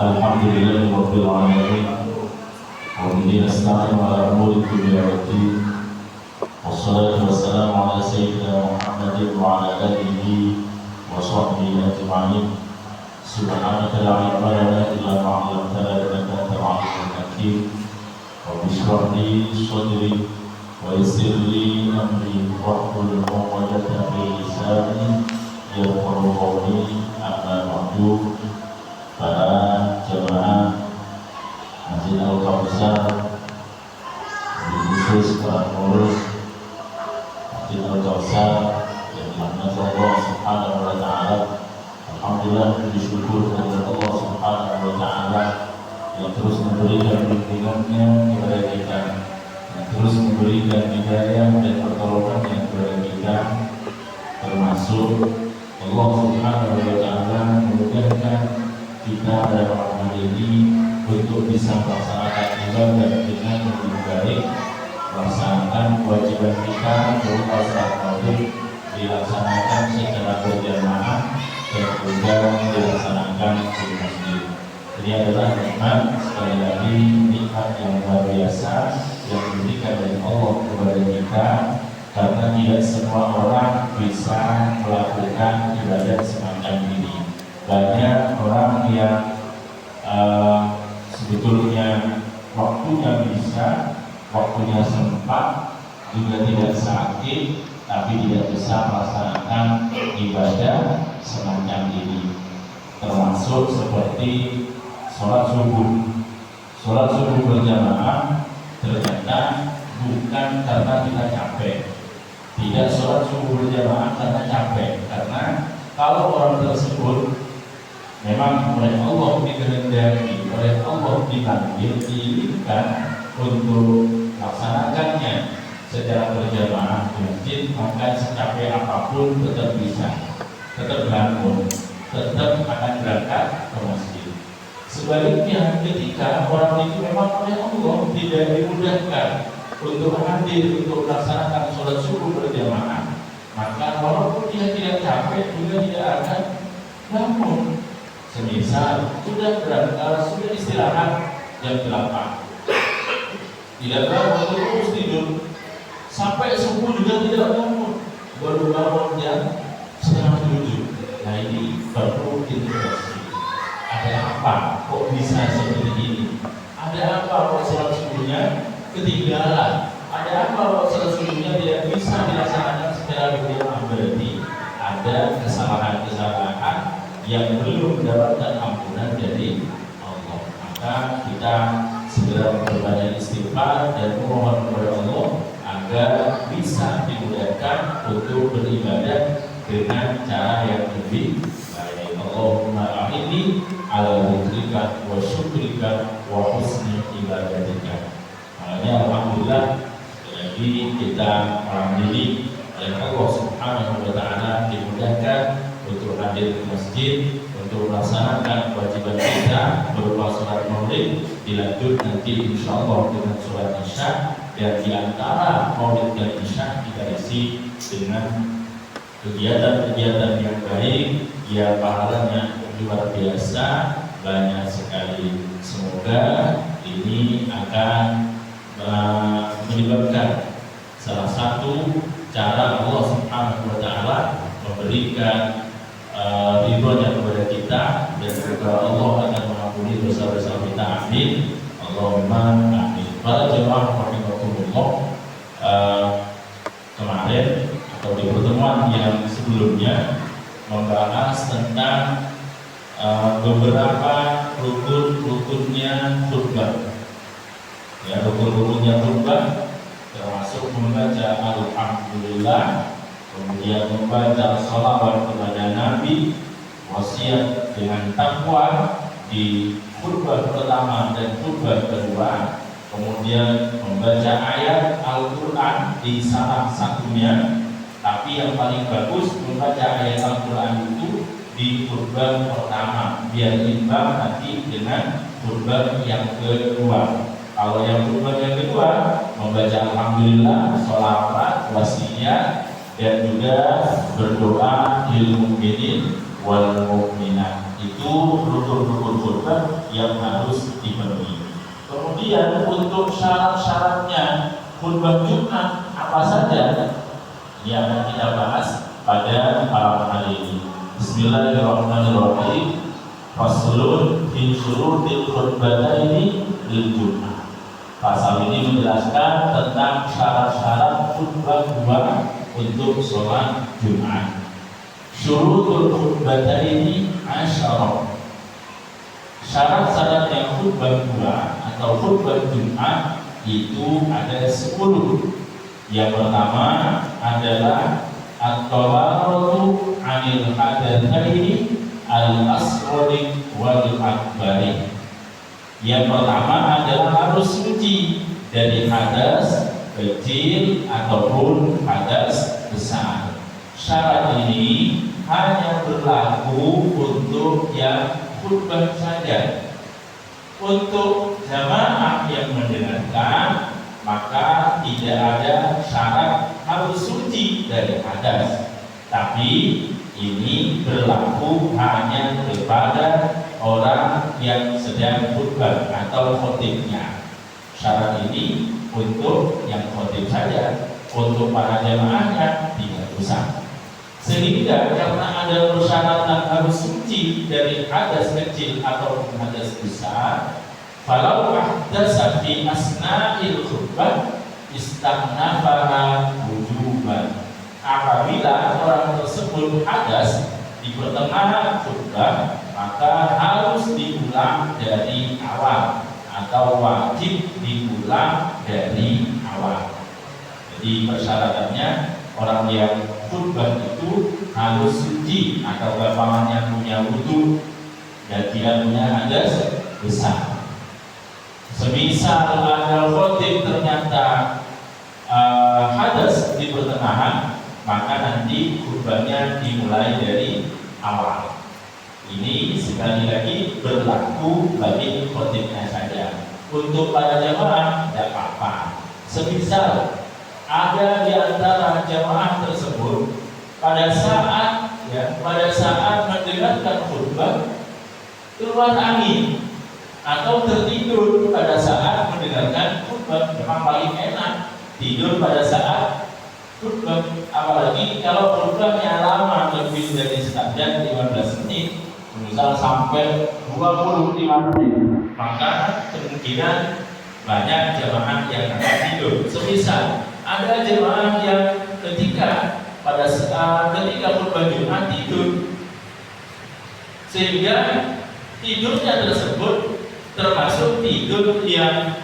Alhamdulillahirabbil alamin. Wa bihi nasta'inu ala umuri dunya waddin. Wassalatu wassalamu ala sayyidina Muhammadin wa ala alihi wa sahbihi ajma'in. Subhanaka la ilma lana illa ma 'allamtana innaka antal 'alimul hakim. Rabbi shrah li sadri wa yassir li amri wahlul 'uqdatam min lisani yafqahu qawli. Amma ba'du. Para jemaah Masjid Al-Kautsar, khusus para pengurus Masjid Al-Kautsar yang dirahmati Allah Subhanahu wa taala. Alhamdulillah, bersyukur kepada Allah Subhanahu wa taala yang terus memberikan bimbingannya kepada kita, yang terus memberikan hidayah dan pertolongannya kepada kita, termasuk Allah Subhanahu wa taala memudahkan kita pada malam hari ini untuk bisa melaksanakan ibadah dengan lebih baik, melaksanakan kewajiban kita berupa salat maghrib dilaksanakan secara berjamaah dan juga dilaksanakan di masjid. Ini adalah nikmat, sekali lagi nikmat yang luar biasa yang diberikan dari Allah kepada kita, karena tidak semua orang bisa melakukan ibadah semacam ini. Banyak orang yang sebetulnya waktunya bisa, waktunya sempat, juga tidak sakit, tapi tidak bisa melaksanakan ibadah semacam ini. Termasuk seperti sholat subuh. Sholat subuh berjamaah ternyata bukan karena kita capek. Tidak sholat subuh berjamaah karena capek, karena kalau orang tersebut memang oleh Allah dikehendaki, oleh Allah dipanggil, diinginkan untuk melaksanakannya secara berjamaah di masjid, maka secapek apapun tetap bisa, tetap bangun, tetap akan berangkat ke masjid. Sebaliknya, ketika orang itu memang oleh Allah tidak dimudahkan untuk hadir untuk melaksanakan sholat subuh berjamaah, maka walaupun dia tidak capek juga tidak akan bangun. Semisal sudah berangkat, sudah istirahat jam 8, tidak bangun, terus tidur sampai subuh juga tidak bangun, baru bangun jam 6:30. Nah, ini perlu intervensi. Ada apa kok bisa seperti ini? Ada apa kok sholat subuhnya ketinggalan? Ada apa kok sholat subuhnya tidak bisa dilaksanakan secara berjamaah? Berarti ada kesalahan-kesalahan yang belum mendapatkan ampunan dari Allah. Maka kita segera memperbanyak istighfar dan memohon kepada Allah agar bisa dimudahkan untuk beribadah dengan cara yang lebih baik. Allahumma a'inni ala dzikrika wa syukrika wa husni ibadatika. Makanya alhamdulillah, jadi kita malam ini oleh Allah Subhanahu wa taala dimudahkan untuk hadir ke masjid, untuk melaksanakan kewajiban kita berupa sholat maghrib, dilanjut nanti insyaallah dengan sholat isya, dan di antara maghrib dan isya kita isi dengan kegiatan-kegiatan yang baik, yang pahalanya luar biasa, banyak sekali. Semoga ini akan menyebabkan salah satu cara Allah Subhanahu wa taala memberikan ridhonya kepada kita, dan juga Allah akan mengampuni dosa-dosa kita. Amin. Allahumma amin. Para jemaah rahimakumullah, kemarin atau di pertemuan yang sebelumnya membahas tentang beberapa rukun-rukunnya khutbah. Ya, rukun-rukunnya khutbah termasuk membaca alhamdulillah, kemudian membaca salawat kepada Nabi, wasiat dengan takwa di khutbah pertama dan khutbah kedua, kemudian membaca ayat Al-Quran di salah satunya, tapi yang paling bagus membaca ayat Al-Quran itu di khutbah pertama, biar imbang nanti dengan khutbah yang kedua. Kalau yang khutbah yang kedua membaca alhamdulillah, sholawat, wasiat, dan juga berdoa lil mukminin wal mukminat. Itu rukun-rukun khutbah yang harus dipenuhi. Kemudian untuk syarat-syaratnya khutbah Jumat apa saja yang akan kita bahas pada malam hari ini. Bismillahirrahmanirrahim. Faslun fi syurutil khutbataini lil Jumat. Pasal ini menjelaskan tentang syarat-syarat khutbah Jumat untuk sholat Jumat. Syurutul khutbataini asyarah. Syarat-syarat yang khutbah Jumat atau khutbah Jumat itu ada 10. Yang pertama adalah at-tawarrutu 'anil hadatsaini al-asghari wal akbari. Yang pertama adalah harus suci dari hadas kecil ataupun hadas besar. Syarat ini hanya berlaku untuk yang khutbah saja. Untuk jamaah yang mendengarkan maka tidak ada syarat harus suci dari hadas. Tapi ini berlaku hanya kepada orang yang sedang khutbah atau khotibnya. Syarat ini untuk yang khotib saja, untuk para jamaahnya tidak usah. Sehingga karena ada persyaratan harus suci dari hadas kecil atau hadas besar, falau ahdasa fi asna'il khutbah istaghnafaha wujuban. Apabila orang tersebut hadas di pertengahan khutbah, maka harus diulang dari awal atau wajib diulang dari awal. Jadi persyaratannya orang yang khutbah itu harus suci atau gampangannya punya wudu dan tidak punya hadas besar. Semisal ada khotib ternyata hadas di pertengahan, maka nanti khutbahnya dimulai dari awal. Ini sekali lagi berlaku bagi khotibnya saja. Untuk para jamaah tidak apa-apa. Semisal ada di antara jamaah tersebut pada saat mendengarkan khutbah keluar angin atau tertidur pada saat mendengarkan khutbah, memang paling enak tidur pada saat khutbah, apalagi kalau khutbahnya lama lebih dari standar 15 menit, misal sampai 25 menit, maka kemungkinan banyak jemaah yang akan tidur. Semisal ada jemaah yang ketika khutbah Jumat tidur, sehingga tidurnya tersebut termasuk tidur yang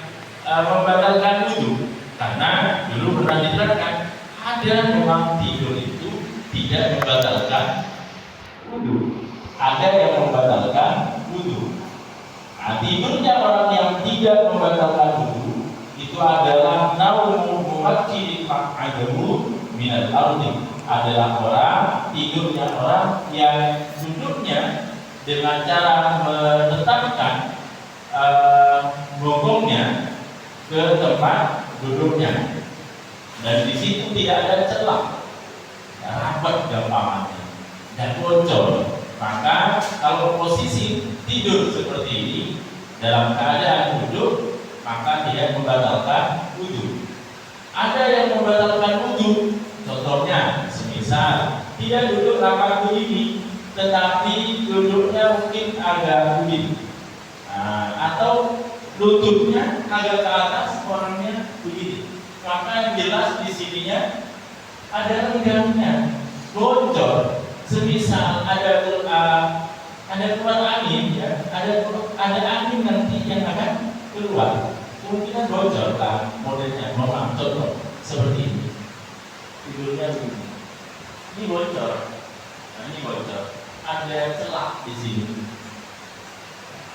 membatalkan wudu. Karena dulu pernah diterangkan ada memang tidur itu tidak membatalkan wudu, ada yang membatalkan wudu. Nah, tidurnya orang yang tidak membatalkan wudu itu adalah naumu muwakkil maq'adahu minal ardi, adalah orang tidurnya orang yang duduknya dengan cara menetapkan bokongnya ke tempat duduknya, dan di situ tidak ada celah, rapat gampangannya dan bocor. Maka kalau posisi tidur seperti ini dalam keadaan duduk, maka dia membatalkan wudu. Ada yang membatalkan wudu, contohnya semisal dia duduk rapat begini, tetapi duduknya mungkin agak begini, atau lututnya agak ke atas, orangnya begini, maka yang jelas di sininya ada renggangnya, bocor. Semisal ada keluar angin, ya, ada angin nanti yang akan keluar, kemungkinan bocor lah modelnya. Mohon contoh seperti ini, tidurnya begini, ini bocor, ini bocor, ada celah di sini.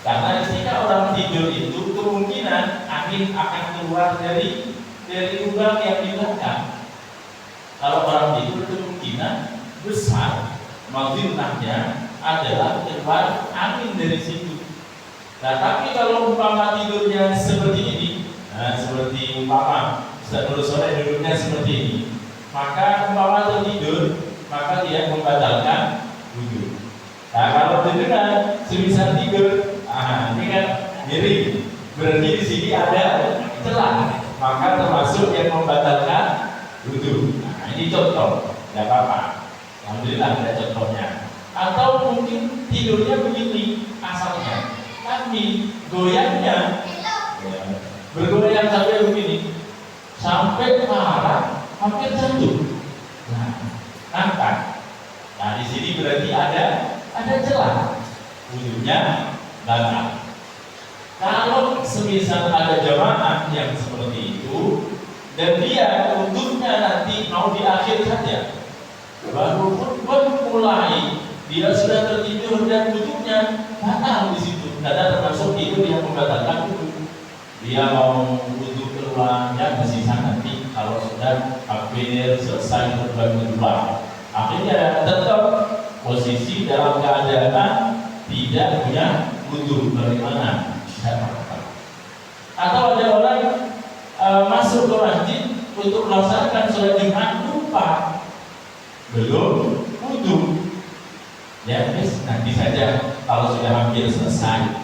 Karena ketika orang tidur itu kemungkinan angin akan keluar dari lubang yang di belakang. Kalau orang tidur kemungkinan besar mazinahnya adalah keluar angin dari situ. Nah, tapi kalau umpama tidurnya seperti ini, seperti umpama Ustaz Nur sore duduknya seperti ini, maka umpama tertidur, maka dia membatalkan wudhu. Nah kalau beneran semisal tidur, ini kan miring, berarti di sini ada celah, maka termasuk yang membatalkan wudhu. Nah ini contoh, tidak apa-apa. Alhamdulillah ada contohnya. Atau mungkin tidurnya begini asalnya, tapi goyangnya bergoyang sampai begini, sampai parah, hampir jatuh. Nah, angkat. Nah di sini berarti ada celah, wudhunya batal. Kalau semisal ada jamaah yang seperti itu dan dia wudhunya nanti mau di akhir saja, baru mulai dia sudah tertidur dan wudhunya batal di situ, karena termasuk itu dia membatalkan wudhu. Dia mau wudhu keluarnya bersisa nanti kalau sudah hampir selesai khutbah kedua. Akhirnya tetap posisi dalam keadaan tidak punya wudhu, bagaimana? Atau ada orang masuk ke masjid untuk melaksanakan sholat Jumat lupa belum wudhu, ya nanti saja kalau sudah hampir selesai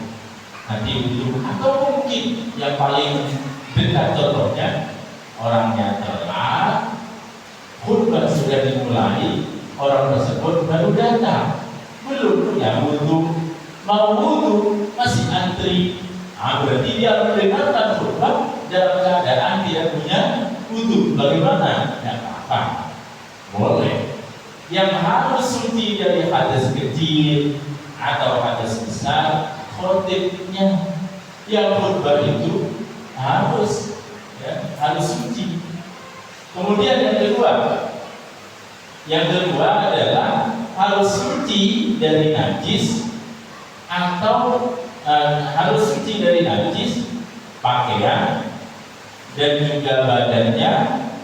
nanti wudhu. Atau mungkin yang paling dekat contohnya, orangnya telat, khutbah sudah dimulai, orang tersebut baru datang, belum punya wudhu, mau wudhu masih antri. Berarti dia mendengarkan khutbah dalam keadaan dia punya wudhu. Bagaimana? Tidak apa-apa, boleh. Yang harus suci dari hadas kecil atau hadas besar, khotibnya. Yang khutbah itu harus suci. Kemudian yang kedua adalah harus suci dari najis atau harus suci dari najis pakaian dan juga badannya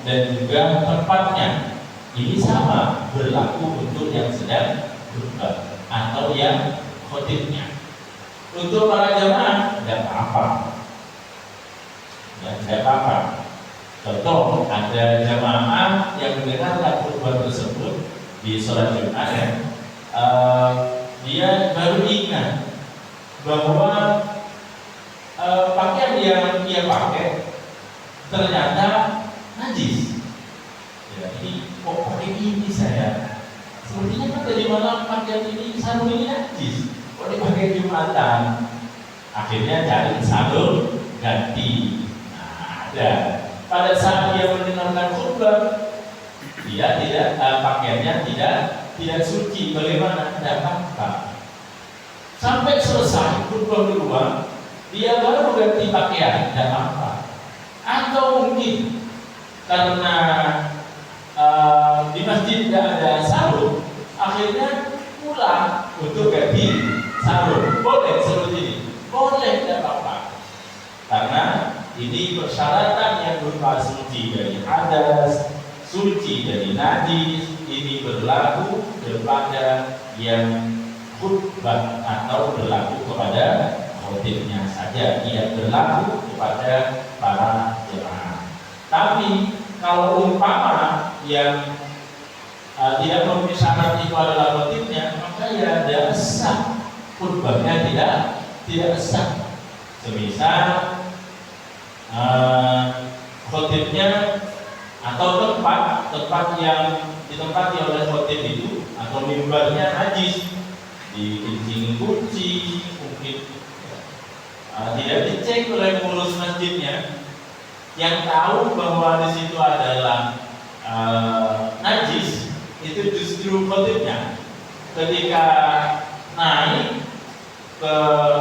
dan juga tempatnya. Ini sama berlaku untuk yang sedang khutbah atau yang khotibnya. Untuk para jamaah tidak apa-apa, tidak apa-apa. Contoh, ada jamaah yang mendengarkan khutbah tersebut di sholat Jumat, dia baru ingat bahwa pakaian yang dia pakai ternyata najis. Ya, ini kok pakai ini saya? Sepertinya kan dari mana pakaian ini, sarung ini najis, kok dipakai Jumatan? Akhirnya cari sarung ganti. Nah, ada. Pada saat dia mendengarkan khutbah, dia pakaiannya tidak suci. Bagaimana? Tidak apa-apa. Sampai selesai khutbah kedua, dia baru ganti pakaian, tidak apa. Atau mungkin karena di masjid tidak ada sarung, akhirnya pulang untuk ganti sarung. Boleh seperti ini? Boleh, tidak apa-apa. Karena ini persyaratan yang berupa suci dari hadas, suci dari najis, ini berlaku kepada yang khutbah atau berlaku kepada khotibnya saja, tidak berlaku kepada para jemaah. Tapi kalau umpama yang tidak memenuhi syarat itu adalah khotibnya, maka ya tidak sah, khutbahnya tidak sah. Semisal khotibnya atau tempat yang ditempati oleh khotib itu atau mimbarnya najis, dikencing kucing, mungkin tidak dicek oleh pengurus masjidnya, yang tahu bahwa di situ adalah najis, itu justru khotibnya. Ketika naik ke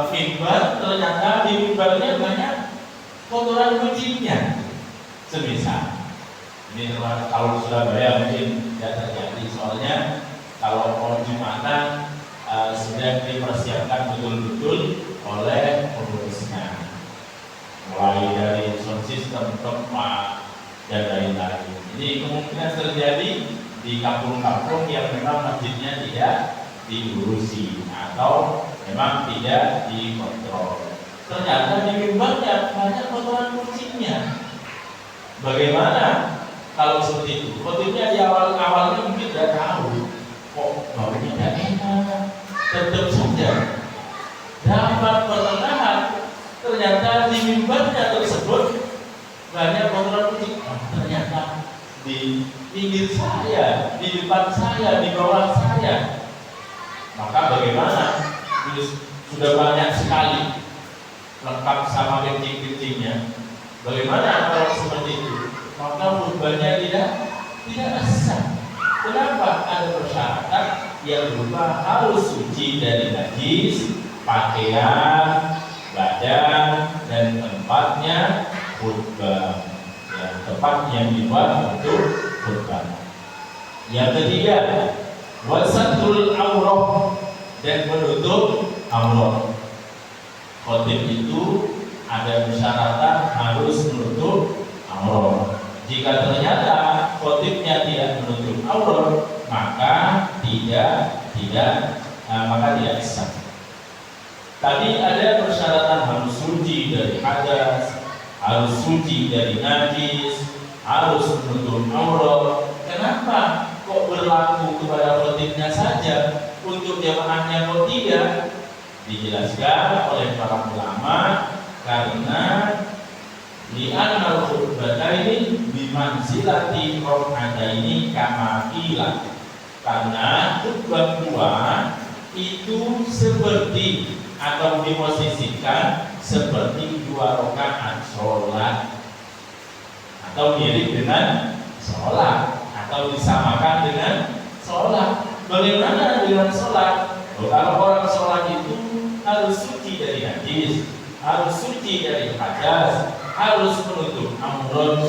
mimbar, ternyata di mimbarnya banyak kotoran kucingnya, semisal. Ini kalau Surabaya mungkin tidak terjadi, soalnya kalau mau Jumatan sudah dipersiapkan betul-betul oleh pengurusnya, mulai dari sound system, tempat dan lain-lain. Ini kemungkinan terjadi di kampung-kampung yang memang masjidnya tidak diurusi atau memang tidak dikontrol. Ternyata di mimbarnya banyak kotoran kucingnya. Bagaimana kalau seperti itu. Khotibnya di awalnya mungkin tidak tahu, kok baunya tidak enak, tetap saja. Dapat pertengahan, ternyata di mimbarnya tersebut banyak kotoran kucing. Ternyata di pinggir saya, di depan saya, di bawah saya. Maka bagaimana? Sudah banyak sekali lengkap sama kencing-kencingnya. Bagaimana kalau seperti itu? Maka khutbahnya tidak sah. Kenapa? Ada persyaratan yang berupa harus suci dari najis, pakaian, badan, dan tempatnya khutbah. Ya, tempat yang dibuat untuk khutbah. Yang ketiga, wasatul aurah, dan menutup aurat. Khotib itu ada persyaratan harus menutup aurat. Jika ternyata khotibnya tidak menutup aurat, maka tidak sah. Tadi ada persyaratan harus suci dari hadas, harus suci dari najis, harus menutup aurat. Kenapa kok berlaku kepada khotibnya saja, untuk jamaahnya kok tidak? Dijelaskan oleh para ulama karena li'anal khutbataini bimanzilati rok'ataini kama qila, karena khutbah dua itu seperti atau diposisikan seperti 2 rakaat sholat, atau mirip dengan sholat, atau disamakan dengan sholat. Bagaimana dengan sholat? Kalau orang sholat itu harus suci dari najis, harus suci dari hadas, harus menutup aurat.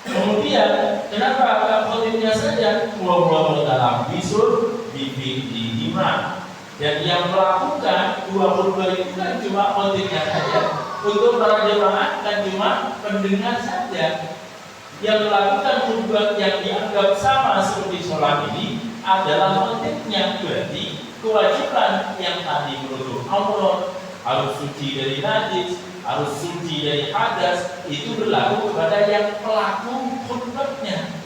Kemudian kenapa khotibnya saja wa dalam bisul bibi lima, dan yang melakukan 2 khutbah itu kan cuma khotibnya saja, untuk para jemaah kan cuma pendengar saja. Yang melakukan khutbah yang dianggap sama seperti sholat ini adalah khotibnya. Berarti kewajiban yang tadi menutup aurat, harus suci dari najis, harus suci dari hadas, itu berlaku kepada yang pelaku khutbahnya.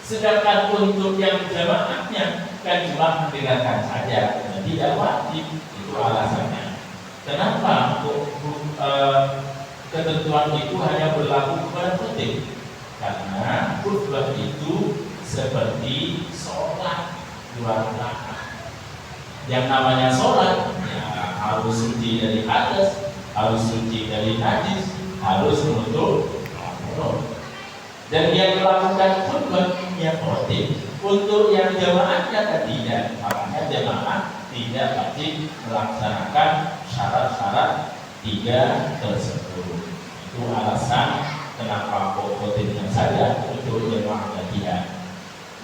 Sedangkan untuk yang jamaahnya kan cuma mendengarkan saja, dan tidak wajib. Itu alasannya. Kenapa ketentuan itu hanya berlaku kepada khutib? Karena khutbah itu seperti sholat 2 rakaat. Yang namanya sholat ya harus suci dari hadas, harus suci dari najis, harus menutup aurat. Dan yang melakukan khutbah yang khotib. Untuk yang jamaahnya tidak, makanya jamaah tidak wajib melaksanakan syarat-syarat 3 tersebut. Itu alasan kenapa khotibnya saja, untuk jamaahnya tidak.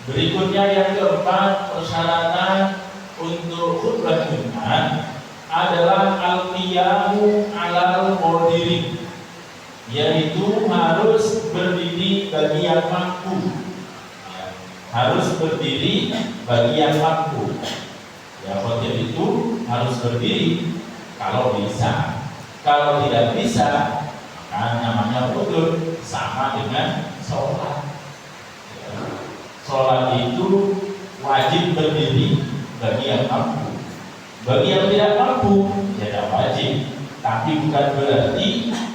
Berikutnya yang keempat, persyaratan untuk khutbah Jumat adalah al-qiyamu alal qadirin, yaitu harus berdiri bagi yang mampu. Harus berdiri bagi yang mampu. Ya, khotib itu harus berdiri kalau bisa. Kalau tidak bisa, maka namanya udur, sama dengan sholat. Sholat itu wajib berdiri bagi yang mampu. Bagi yang tidak mampu, tidak wajib. Tapi bukan berarti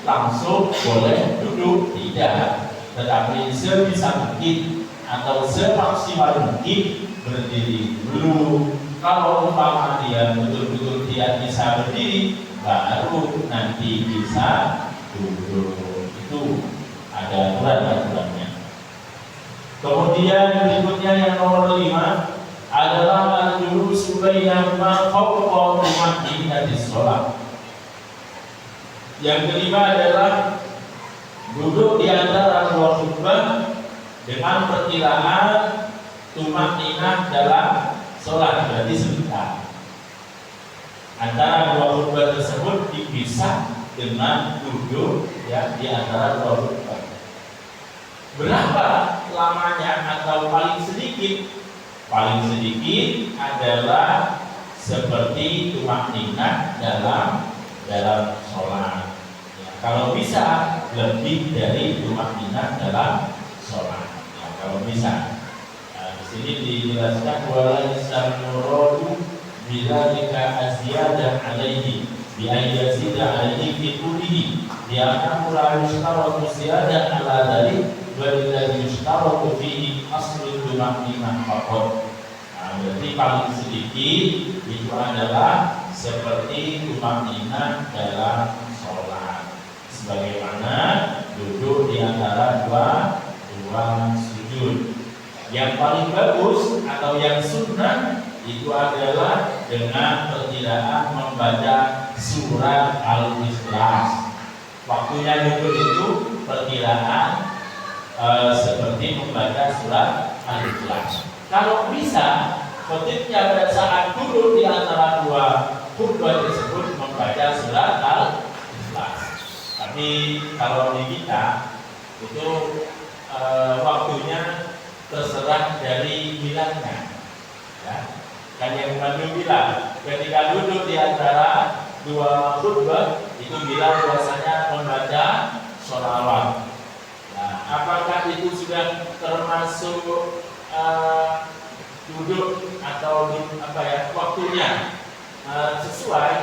langsung boleh duduk, tidak. Tetapi sebisa mungkin atau semaksimal mungkin berdiri dulu. Kalau umpama dia betul-betul tidak bisa berdiri, baru nanti bisa duduk. Itu ada aturan-aturannya. Kemudian berikutnya yang nomor 5 adalah al-julusu bainahuma fawqa tumaninnatis shalah. Yang kelima adalah duduk di antara 2 khutbah dengan perkiraan tumaninah dalam sholat, berarti sebentar. Antara 2 khutbah tersebut dipisah dengan duduk ya di antara 2 khutbah. Berapa lamanya atau paling sedikit? Paling sedikit adalah seperti tumaninah dalam sholat. Ya, kalau bisa lebih dari tumaninah dalam sholat. Ya, kalau bisa. Nah, di sini dijelaskan wala yasamuradu bila jika aziyada alaihi bi ayyazida alaihi fi kullihi bi annahu la yushtaratu ziyada ala dzalik wa la yushtaratu fihi aslu tumaninah faqat. Nah, berarti paling sedikit itu adalah seperti tumaninah dalam sholat, sebagaimana duduk di antara dua sujud. Yang paling bagus atau yang sunnah itu adalah dengan perkiraan membaca surat Al-Ikhlas. Waktunya duduk itu perkiraan seperti membaca surat Al-Ikhlas. Kalau bisa, khotibnya pada saat duduk di antara dua khutbah tersebut membaca surat Al-Ikhlas. Tapi kalau di kita itu waktunya terserah dari bilangnya, ya. Kan yang Nabi bilang ketika duduk di antara dua khutbah itu bilang biasanya membaca sholawat. Nah, apakah itu sudah termasuk duduk atau waktunya sesuai,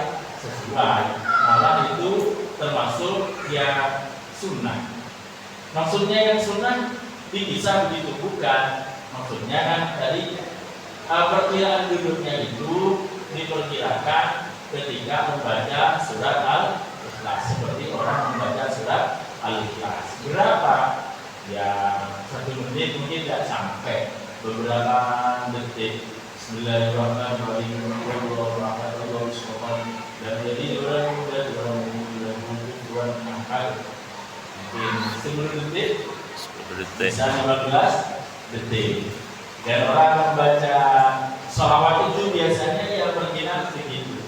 malah itu termasuk yang sunnah. Maksudnya yang sunnah bisa begitu, bukan? Maksudnya kan dari perkiraan duduknya itu diperkirakan ketika membaca surat Al-Ikhlas, seperti orang membaca surat Al-Ikhlas. Berapa? Ya 1 menit mungkin tidak sampai, beberapa detik. Bismillahirrahmanirrahim. Dan jadi orang mungkin 10 detik bisa 15 detik. Dan orang membaca sholawat itu biasanya ya perkiraan segitu.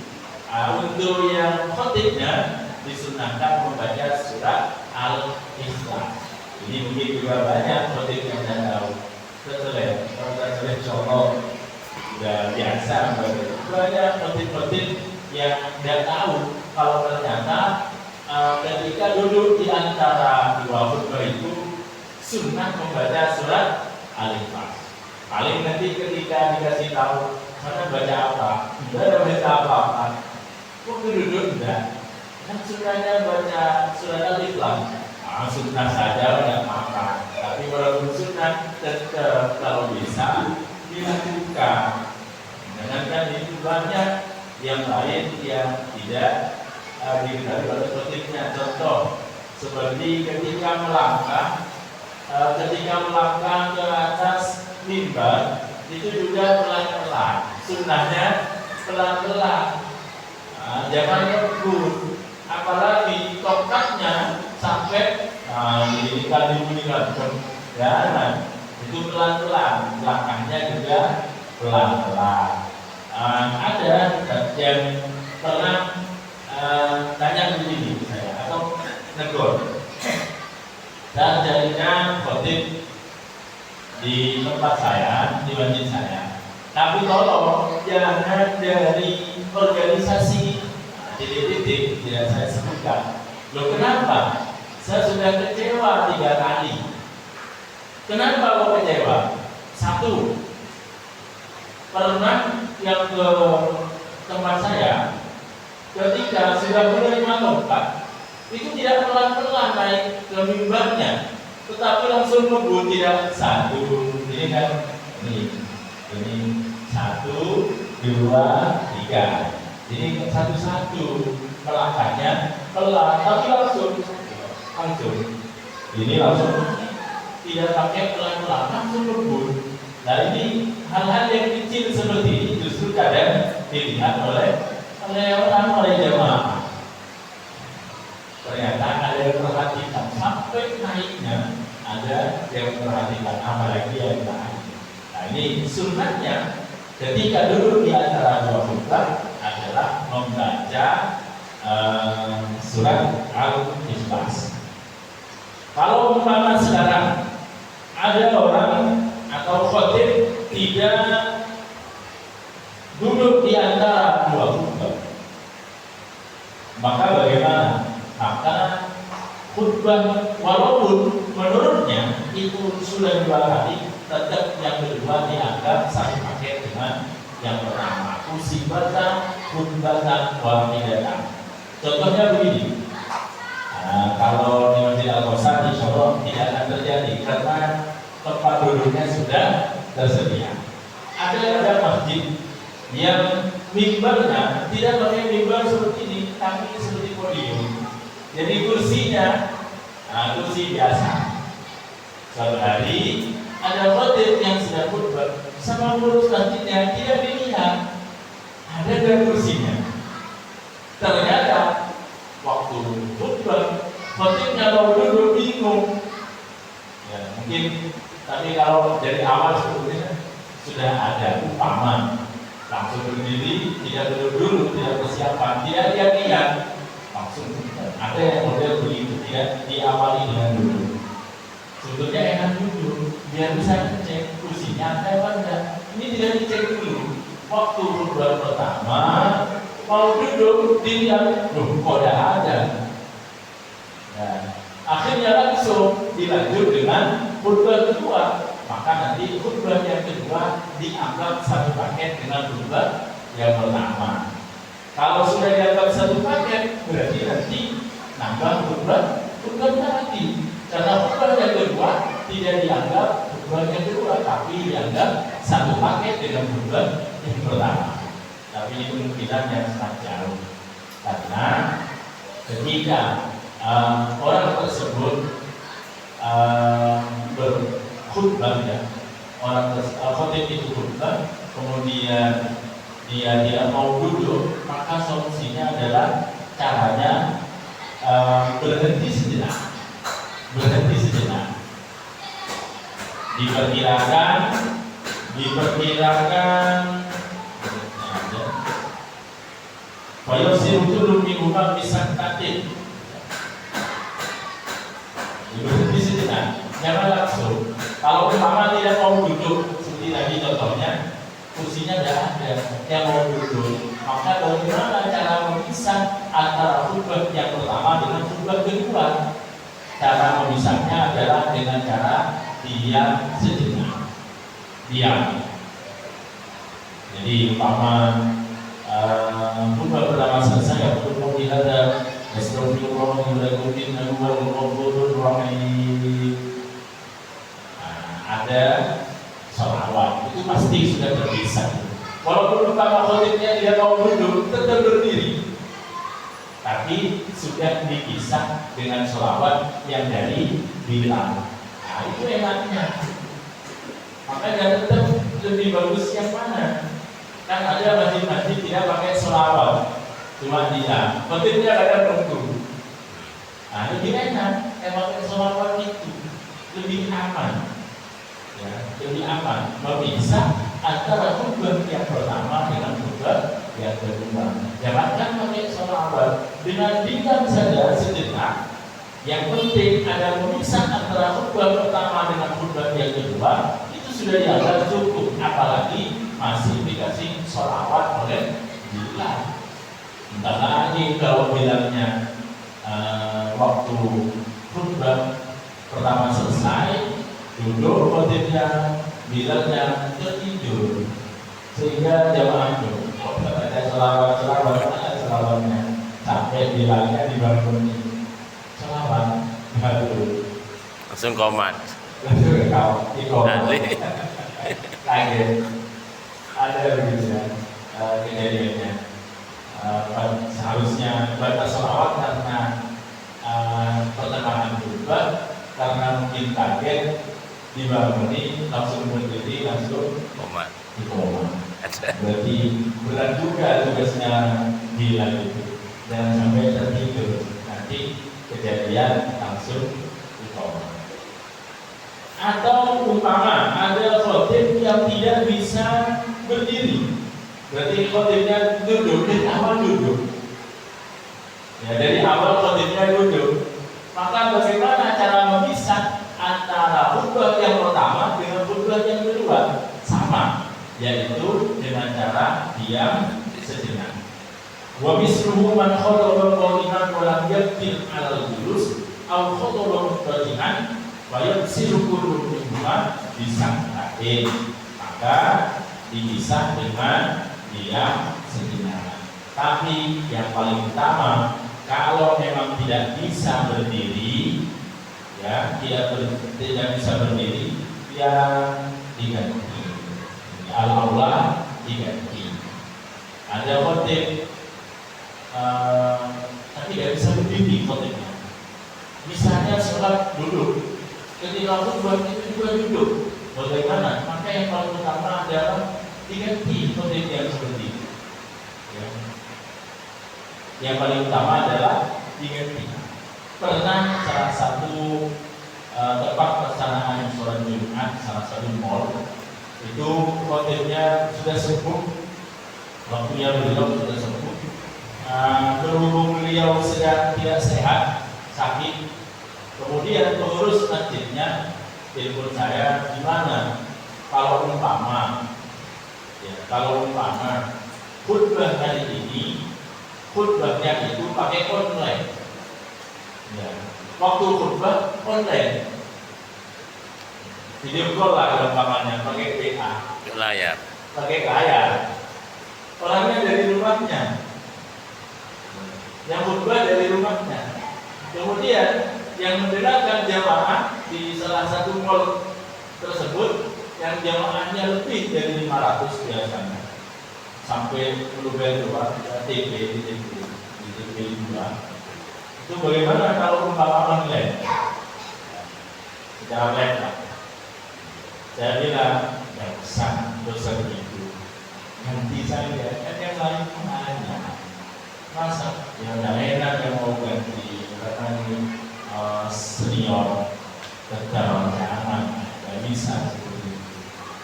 Untuk yang khotibnya disunahkan membaca surat Al-Ikhlas. Ini mungkin juga banyak khotib yang tidak tahu. Setelah contoh sudah biasa, banyak khotib-khotib yang tidak tahu kalau ternyata ketika duduk di antara dua khutbah itu sunnah membaca surat Al-Ikhlas. Paling nanti ketika dikasih tahu mana baca apa, tidak baca apa-apa. Kok duduk enggak? Kan sunnahnya baca surat Al-Ikhlas. Sunnah saja tidak apa-apa. Tapi walaupun sunnah tetap kalau bisa dilakukan. Jangankan itu banyak yang lain yang tidak diketahui oleh khotibnya. Contoh seperti ketika melangkah ke atas mimbar itu juga pelan-pelan. Sunnahnya pelan-pelan. Jangan ngebut. Apalagi tongkatnya sampai dibunyikan. Jangan. Itu pelan-pelan. Langkahnya juga pelan-pelan. Ada yang pernah tanya begini saya atau negur. Dan jadinya khotib di tempat saya, di masjid saya. Tapi tolong jangan dari organisasi titik-titik tidak saya sebutkan. Loh kenapa? Saya sudah kecewa 3 kali. Kenapa kok kecewa? 1, pernah yang ke tempat saya ketika sudah menerima tempat itu tidak pelan-pelan naik ke mimbarnya, tetapi langsung ngebut, tidak 1, ini kan ini 1, 2, 3. Jadi 1-1 melangkahnya pelan, tapi langsung. Ini langsung tidak pakai pelan-pelan, langsung ngebut. Nah ini hal-hal yang kecil seperti ini justru kadang dilihat oleh jemaah. Ternyata ada yang perhatikan sampai naiknya, ada yang perhatikan apalagi yang naik. Nah ini sunnahnya ketika duduk di antara dua khutbah adalah membaca surat Al-Ikhlas. Kalau umpama sekarang ada orang atau khotib tidak duduk di antara dua khutbah, maka bagaimana? Maka khutbah walaupun menurutnya itu itu sudah 2 kali, tetap yang kedua dianggap satu paket dengan yang pertama. Usibatan, khutbatan, wahidatan. Contohnya begini. Nah, kalau di Masjid Al-Kausar insya Allah tidak akan terjadi karena tempat duduknya sudah tersedia. Ada masjid yang mimbarnya tidak pakai mimbar seperti ini, tapi seperti podium. Jadi kursinya, kursi biasa. Suatu hari ada khotib yang sedang khutbah, sama pengurus masjidnya tidak dilihat ada kursinya. Ternyata waktu khutbah khotibnya mau duduk bingung. Ya, mungkin tapi kalau dari awal sebetulnya sudah ada umpama langsung berdiri, tidak duduk dulu, tidak persiapan, tidak lihat langsung ada yang model begitu, tidak diawali dengan duduk. Sebetulnya enak duduk biar bisa cek kursinya ada apa enggak. Ini tidak dicek dulu. Waktu khutbah pertama mau duduk dilihat, loh kok ada. Nah, akhirnya langsung dilanjut dengan khutbah kedua. Maka nanti khutbah yang kedua dianggap satu paket dengan khutbah yang pertama. Kalau sudah dianggap satu paket, berarti nanti nambah khutbahnya lagi. Karena khutbah yang kedua tidak dianggap khutbah yang kedua, tapi dianggap satu paket dengan khutbah yang pertama. Tapi ini kemungkinan yang sangat jauh. Karena ketika orang tersebut berkhutbah, ya, khotib itu khutbah, kemudian dia mau duduk, maka solusinya adalah caranya berhenti sejenak. Diperkirakan Fayosir itu lebih umum bisa tatin. Berhenti sejenak, jangan langsung. Kalau umpama tidak mau duduk, seperti tadi contohnya, kursinya tidak ada yang mau duduk, maka bagaimana cara memisah antara khutbah yang pertama dengan khutbah kedua? Cara memisahnya adalah dengan cara diam sejenak. Diam. Jadi umpama khutbah pertama selesai, khutbah ada ada sholawat, itu pasti sudah terpisah. Walaupun umpama khotibnya dia mau duduk, tetap berdiri, tapi sudah dipisah dengan sholawat yang dari bilang. Nah, itu enaknya. Makanya tetap lebih bagus yang mana? Kan ada masjid-masjid tidak pakai sholawat, cuma dia khotibnya kadang nunggu. Nah, lebih enak yang pakai sholawat itu, lebih aman. Ya, lebih aman memisah antara khutbah yang pertama dengan khutbah yang kedua. Jangan pakai sholawat, dengan diam saja sejenak. Yang penting ada memisah antara khutbah pertama dengan khutbah yang kedua, itu sudah dianggap cukup. Apalagi masih dikasih sholawat oleh Bilal. Entah lagi kalau bilangnya waktu khutbah pertama selesai, duduk khotibnya, bilangnya tertidur, sehingga jamaah itu kok ada selawatnya sampai bilangnya dibangun selawat baru langsung komat kaget. Ada begitu ya kejadiannya. Seharusnya baca selawat karena pertengahan khutbah, karena mungkin kaget dibanguni langsung berdiri langsung komat. Berarti berat juga tugasnya Bilal itu, jangan sampai tertidur, nanti kejadian langsung komat. Atau umpama ada khotib yang tidak bisa berdiri, berarti khotibnya duduk, dari awal duduk. Ya, dari awal khotibnya duduk. Maka bagaimana cara memisah antara khutbah yang pertama dengan khutbah yang kedua? Sama, yaitu dengan cara diam sejenak. Wa misluhu man khotaba qaliman wa lam yaktil 'alal julus aw khotaba mutadihan Bayat silukul minhuma disangkain, maka dipisah dengan diam sejenak. Tapi yang paling utama, kalau memang tidak bisa berdiri, ya tidak bisa berdiri, ya diganti. Al-aula diganti. Ada khotib tapi tidak bisa berdiri khotibnya. Misalnya sholat duduk, ketika khutbah itu juga duduk. Bagaimana? Maka yang paling utama adalah diganti khotib yang seperti itu. Ya. Yang paling utama adalah diganti. Pernah salah satu tempat pelaksanaan sholat Jumat, salah satu mall, itu khotibnya sudah sepuh, waktunya beliau sudah sepuh. Berhubung beliau sedang tidak sehat, sakit, kemudian pengurus masjidnya telepon saya, gimana kalau umpama khutbah hari ini khutbahnya itu pakai online, ya. Waktu khutbah online, video call lah umpamanya, pakai WA, pakai layar, orangnya dari rumahnya, yang khutbah dari rumahnya. Kemudian yang mendengarkan jamaah di salah satu mall tersebut, yang jamaahnya lebih dari 500 biasanya, sampai global TV di TV 2. Itu bagaimana kalau umpama online? Secara live lah. Saya bilang nggak usah dosa itu, ganti saja, kan yang lain hanya masa yang enak yang mau ganti karena ini senior tetap jangan, nggak bisa seperti itu.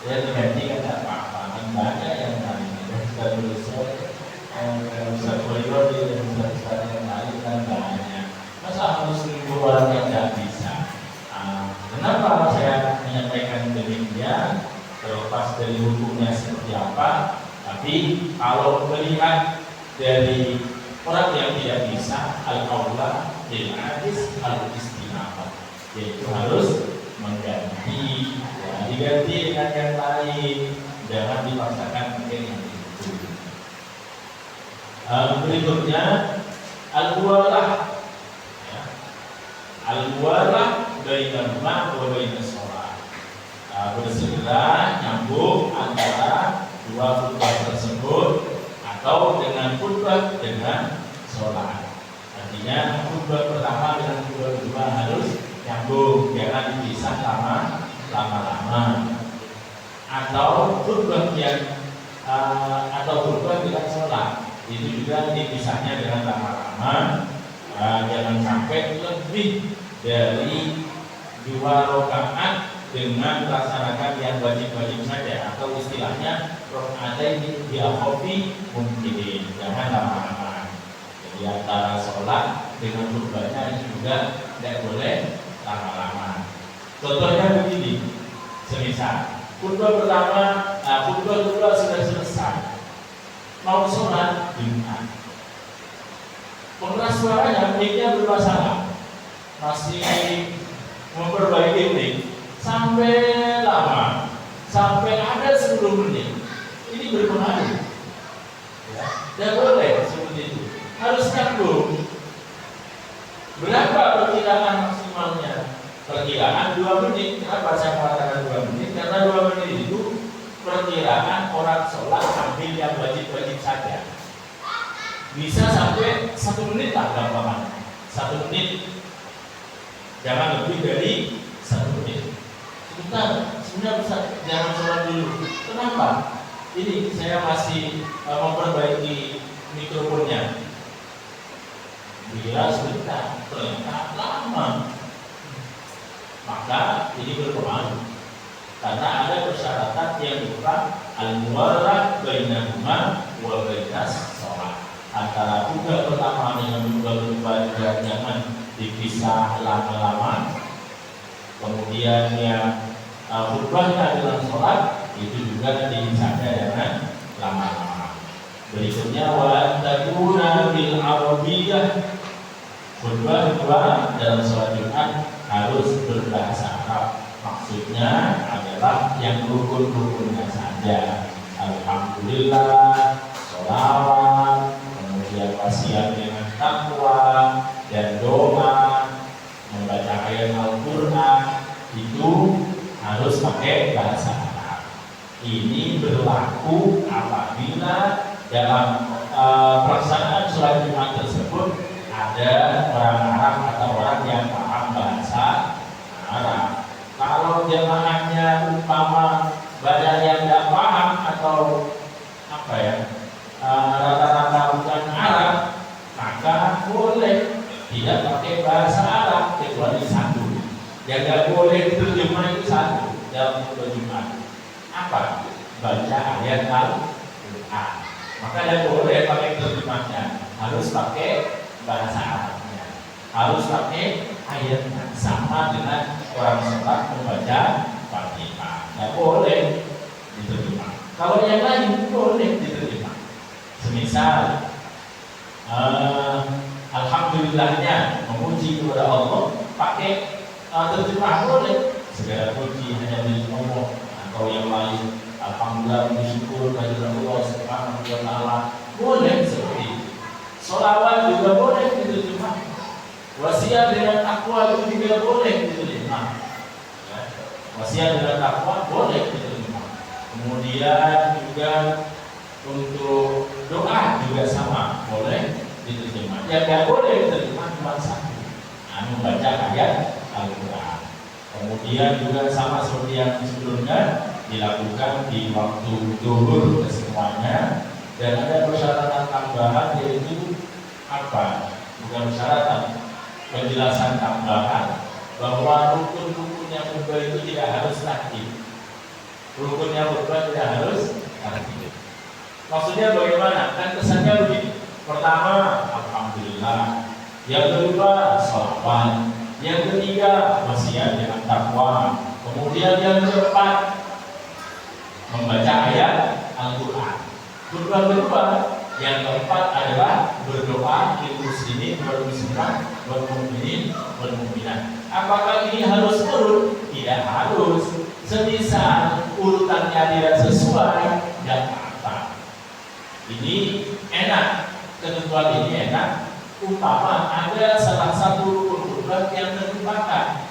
Ya diganti kan tidak apa-apa, kan banyak yang lain. Kita tulis Ustaz Boyodi dan Ustaz yang lain kan banyak. Masa harus 1000 orang yang tidak bisa? Kenapa saya menyampaikan demikian? Terlepas dari hukumnya seperti apa, tapi kalau melihat dari orang yang tidak bisa, al-aula lil ajiz al-istinabah, yaitu harus mengganti, ya, diganti dengan yang lain, jangan dipaksakan pakai yang itu. Berikutnya al-muwalah, ya. Al-muwalah bainahuma wa bainas shalah, bersegera nyambung antara dua khutbah tersebut atau dengan khutbah dengan sholat. Artinya khutbah pertama dengan khutbah kedua harus nyambung, jangan dipisah lama-lama. Atau khutbah dengan sholat itu juga dipisahnya dengan lama-lama. Jangan sampai lebih dari 2 rakaat dengan melaksanakan yang wajib-wajib saja, atau istilahnya ada ini diakopi mungkin, jangan lama-lama. Jadi antara sholat dengan khutbahnya juga tidak boleh lama-lama. Contohnya begini, semisal khutbah pertama, khutbah kedua sudah selesai, mau sholat Jumat, pengeras suaranya mic-nya bermasalah, masih memperbaiki mic sampai lama, sampai ada 10 menit, ini berpengaruh, ya. Tidak boleh seperti itu, harus nyambung. Berapa perkiraan maksimalnya? Perkiraan 2 menit. Kenapa saya mengatakan 2 menit? Karena 2 menit itu perkiraan orang sholat ambil yang wajib-wajib saja. Bisa sampai 1 menit lah gampangan. 1 menit, jangan lebih dari 1 menit. Sebentar bisa, jangan sholat dulu. Kenapa? Ini saya masih memperbaiki mikrofonnya. Bila sebentar, ternyata lama. Maka ini berpengaruh. Karena ada persyaratan yang berupa al-muwalah bainahuma wa bainas shalah. Antara khutbah pertama dengan khutbah kedua juga jangan dipisah lama-lama. Kemudian yang khutbahnya dalam sholat itu juga dipisahnya dengan lama-lama. Berikutnya wa takuna bil arabiyyah, khutbah kedua dalam sholat Jumat harus berbahasa Maksudnya adalah yang rukun-rukunnya saja. Alhamdulillah, sholawat, kemudian wasiat dengan takwa dan doa, membaca ayat Al-Quran, itu harus pakai bahasa Arab. Ini berlaku apabila dalam pelaksanaan sholat Jumat tersebut ada orang Arab atau orang yang paham bahasa Arab. Kalau jemaahnya umpama banyak yang tidak paham atau rata-rata bukan Arab, maka boleh tidak pakai bahasa Arab kecuali satu. Yang tidak boleh diterjemah itu satu dalam khutbah Jumat. Apa? Baca ayat Al-Quran. Maka tidak boleh pakai terjemahnya, harus pakai bahasa Arabnya, harus pakai ayatnya, sama dengan orang sholat membaca Fatihah. Tidak boleh diterjemah. Kalau yang lain boleh diterjemah. Semisal alhamdulillahnya memuji kepada Allah pakai terjemah boleh. Segala puji hanya milik Allah. Atau yang lain, alhamdulillah bersyukur kepada Allah Subhanahu wa taala, boleh seperti itu. Sholawat juga boleh diterjemah. Wasiat dengan takwa itu juga boleh diterjemah. Ya. Wasiat dengan takwa boleh diterjemah. Kemudian juga untuk doa juga sama, boleh diterjemah. Yang tidak boleh diterjemah cuma satu, membaca ayat Al-Quran. Kemudian juga sama seperti yang sebelumnya dilakukan di waktu zuhur kesemuanya, dan ada persyaratan tambahan, yaitu apa? Bukan persyaratan, penjelasan tambahan bahwa rukun-rukunnya khutbah itu tidak harus takdim. Rukunnya khutbah tidak harus takdim. Maksudnya bagaimana? Kan kesannya begini. Pertama, alhamdulillah. Yang kedua, sholawat. Yang ketiga, wasiat dengan takwa. Kemudian yang keempat, membaca ayat Al-Quran. Khutbah kedua, yang keempat adalah berdoa lil muslimin wal muslimat wal mu'minin wal mu'minat. Apakah ini harus urut? Tidak harus. Semisal urutannya tidak sesuai, tidak apa-apa. Ini enak, ketentuan ini enak. Umpama ada salah satu rukun khutbah yang terlupakan.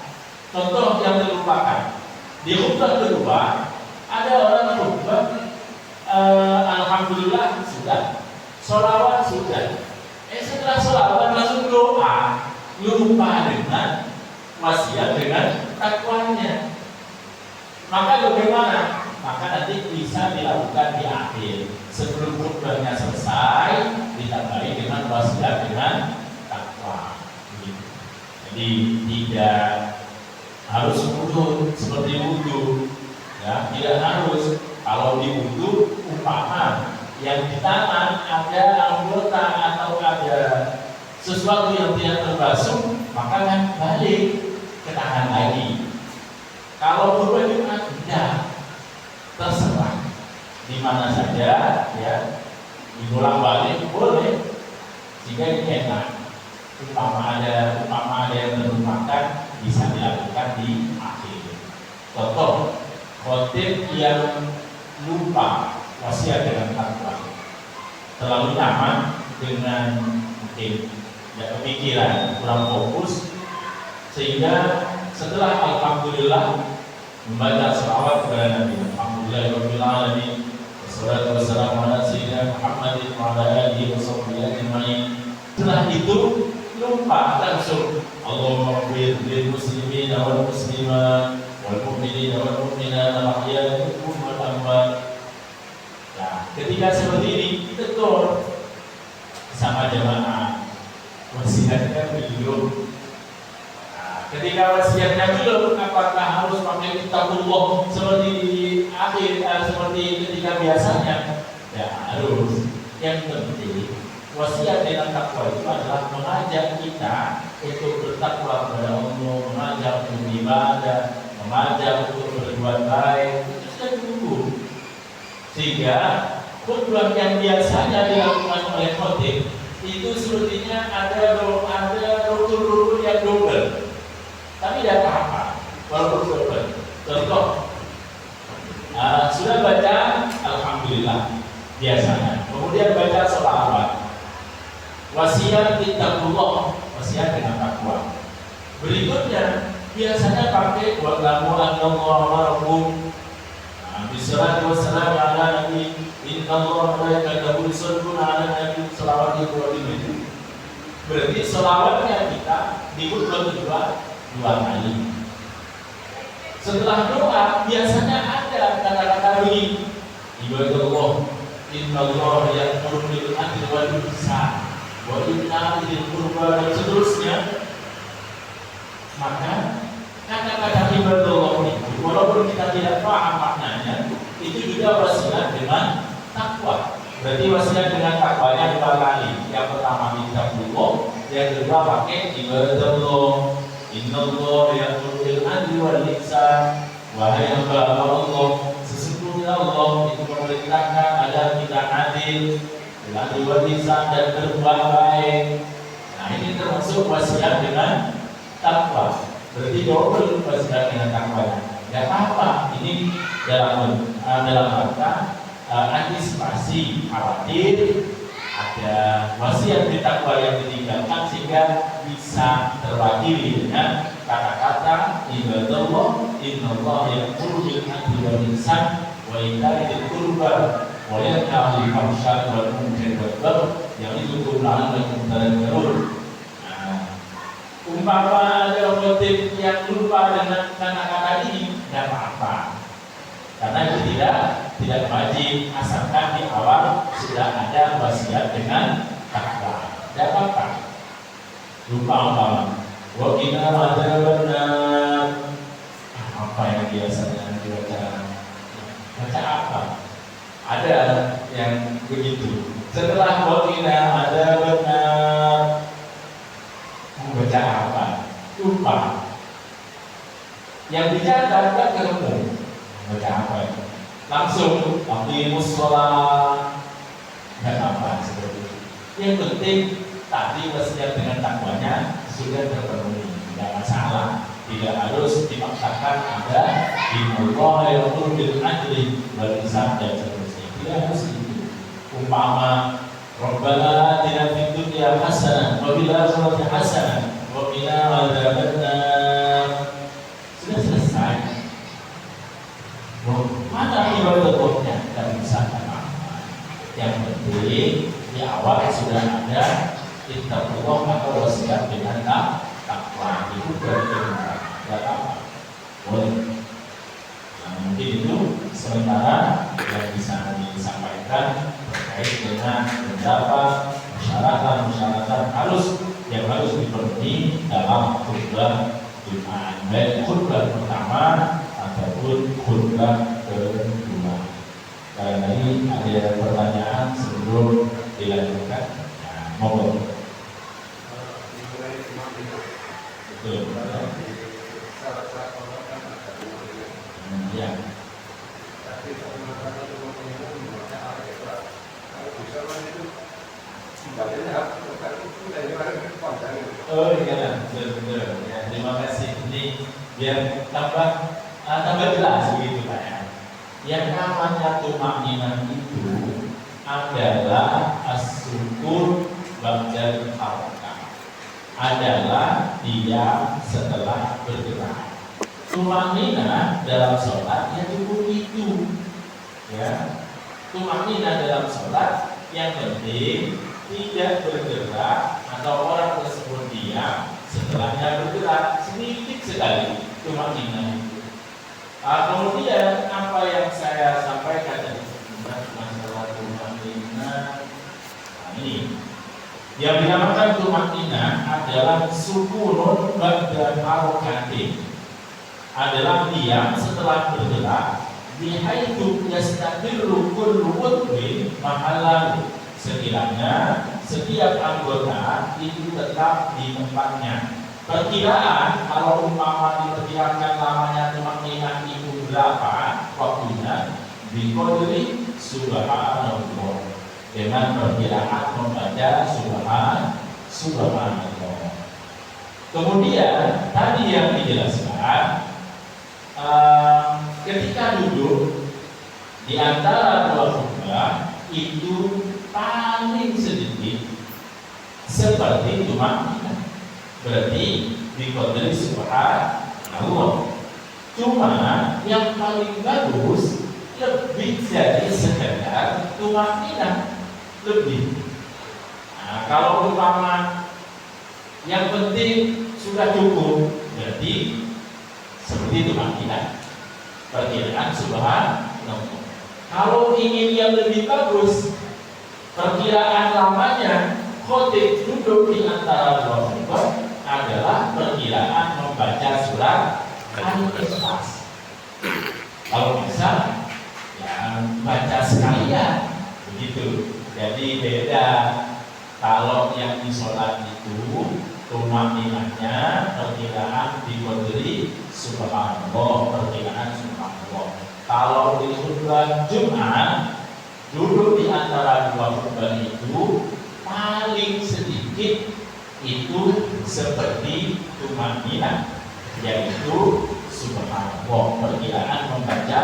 Contoh yang terlupakan di khutbah kedua, ada orang khutbah alhamdulillah sudah, sholawat sudah. Setelah sholawat langsung doa, lupa dengan wasiat dengan takwanya. Maka bagaimana? Maka nanti bisa dilakukan di akhir, sebelum khutbahnya selesai, ditambahi dengan wasiat dengan takwa. Jadi tidak harus wudu seperti wudu, ya, tidak harus. Kalau di wudu umpama yang di tangan ada anggota atau ada sesuatu yang tidak terbasuh, maka kan balik ke tangan lagi. Kalau khutbah Jumat tidak, terserah di mana saja, ya, diulang balik boleh. Jika ini enak, umpama ada yang terlupakan, bisa dilakukan di akhir. Contoh, khotib yang lupa wasiat dengan takwa, terlalu nyaman dengan mungkin tidak kepikiran, kurang fokus, sehingga setelah alhamdulillah membaca sholawat kepada Nabi, alhamdulillahirabbil alamin, wassalatu wassalamu ala sayyidina Muhammadin wa ala alihi washabbihi ajmain. Setelah itu lupa, langsung Allahumma ighfir lil muslimin wal muslimat wal mu'minin wal mu'minat al-ahya'i minhum wal amwat. Nah, ketika seperti ini tegur sama jemaah, wasiatnya belum. Ketika wasiatnya belum, apakah harus pakai kitabullah seperti di akhir, seperti ketika biasanya? Ya harus. Yang penting wasiat dengan takwa itu adalah mengajak kita untuk bertakwa kepada Allah, mengajak untuk ibadah, mengajak untuk berbuat baik. Itu sudah cukup. Sehingga khutbah yang biasanya dilakukan oleh khotib itu sepertinya ada rukun-rukun yang double. Tapi tidak apa-apa, walaupun double. biasanya. Kemudian baca sholawat. Wasiat ittaqullah, wasiat dengan takwa. Berikutnya biasanya pakai wa'lamu annallaha ma'akum. Bismillahirrahmanirrahim. Wassalamu ala nabi innallaha wa malaikatahu yusholluna 'alan nabi shallallahu alaihi wasallam. Berarti sholawatnya kita diulang dua kali. Setelah doa biasanya ada kata-kata begini, ibadallah innallaha ya'muru bil 'adli wal ihsan wa ita'i dzil qurba dan seterusnya. Maka kata-kata ibadallah itu walaupun kita tidak paham maknanya, itu juga wasiat dengan takwa. Berarti wasiat dengan takwanya dua kali. Yang pertama ittaqullah, yang kedua pakai ibadallah innallaha ya'muru bil 'adli wal ihsan. Wahai hamba Allah, sesungguhnya Allah itu memerintahkan agar kita adil, adil wal ihsan dan berbuat baik. Nah, ini termasuk wasiat dengan takwa. Berarti double wasiat dengan takwa. Tidak apa-apa, ini dalam rangka antisipasi khawatir ada wasiat takwa yang ditinggalkan sehingga bisa terwakili dengan kata-kata ibadallah innallaha ya'muru bil 'adli wal ihsan wa ita'i dzil qurba wa yanha 'anil fahsya'i wal munkari wal baghi ya'idukum la'allakum tadhakkarun. Umpama ada motif yang lupa dengan kata-kata ini, tidak apa-apa, karena itu tidak wajib, asalkan di awal sudah ada wasiat dengan takwa. Tidak apa-apa. Lupa umpama, wa qina adzabannar. Apa yang biasanya dibaca? Baca apa? Ada yang begitu. Setelah wa qina adzabannar, baca apa? Lupa. Yang dicatat kan ketemu. Baca apa itu? Langsung aqimus shalah. Enggak apa seperti itu. Yang penting tadi wasiat dengan takwanya sudah terpenuhi. Tidak masalah. Tidak harus dipaksakan ada innallaha ya'muru bil 'adli wal ihsan dan seterusnya. Tidak harus itu. Umpama Rabbana atina fid dunya hasanah wa fil akhirati hasanah wa qina adzabannar. Sudah selesai. Mana ibadahnya? Tidak bisa apa-apa. Yang penting di awal sudah ada ittaqullah atau wasiat dengan takwa. Itu berarti tidak apa. Boleh. Mungkin itu sementara yang bisa disampaikan terkait dengan beberapa persyaratan harus dipenuhi dalam khutbah Jumat, baik khutbah pertama ataupun khutbah kedua. Karena ini ada pertanyaan sebelum dilanjutkan. Nah, monggo. Betul. Ya. Oh iya, benar. Ya, terima kasih. Ini biar tambah jelas begitu Pak ya. Yang namanya tumakninah itu adalah as-syukur ba'dal harakah. Adalah diam setelah bergerak. Tumakninah dalam sholat yang cukup itu, ya. Tumakninah dalam sholat yang penting tidak bergerak atau orang tersebut diam setelahnya bergerak sedikit sekali. Tumakninah itu. Kemudian apa yang saya sampaikan tadi masalah tumakninah, ini yang dinamakan tumakninah adalah sukunun ba'da harakatin. Adalah diam setelah bergerak bihaitsu yastaqiru kullu udwin mahallahu, sekiranya setiap anggota itu tetap di tempatnya. Perkiraan kalau umpama diperkirakan lamanya tumakninah itu berapa waktunya, biqadri subhanallah, dengan perkiraan membaca subhanallah. Kemudian tadi yang dijelaskan, ketika duduk di antara dua khutbah itu paling sedikit seperti tumakninah. Berarti diqadri subhanallah. Cuma yang paling bagus lebih dari sekedar tumakninah, lebih. Nah, kalau umpama yang penting sudah cukup, berarti seperti tumakninah, perkiraan subhanallah. Kalau ingin yang lebih bagus, perkiraan lamanya khotib duduk di antara dua khutbah adalah perkiraan membaca surat Al-Ikhlas. Kalau bisa, ya baca sekalian, begitu. Jadi beda. Kalau yang di sholat itu tumakninahnya perkiraan diqadri subhanallah, perkiraan subhanallah. Kalau di khutbah Jumat duduk di antara dua khutbah itu paling sedikit itu seperti tumakninah, yaitu subhanallah, perkiraan membaca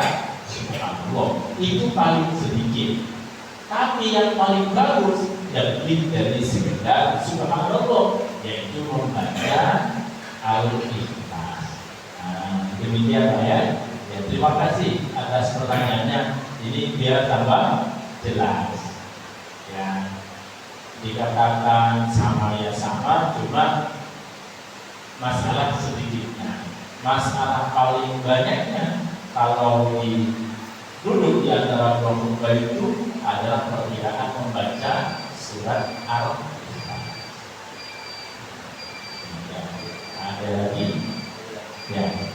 subhanallah itu paling sedikit. Tapi yang paling bagus lebih dari sekedar subhanallah, yaitu membaca Al-Ikhlas. Nah, demikian Pak ya. Terima kasih atas pertanyaannya. Ini biar tambah jelas. Ya, dikatakan sama ya sama, cuma masalah sedikitnya. Masalah paling banyaknya kalau duduk di antara dua khutbah itu adalah perkiraan membaca surat Al-Ikhlas. Ya, ada lagi? Ya.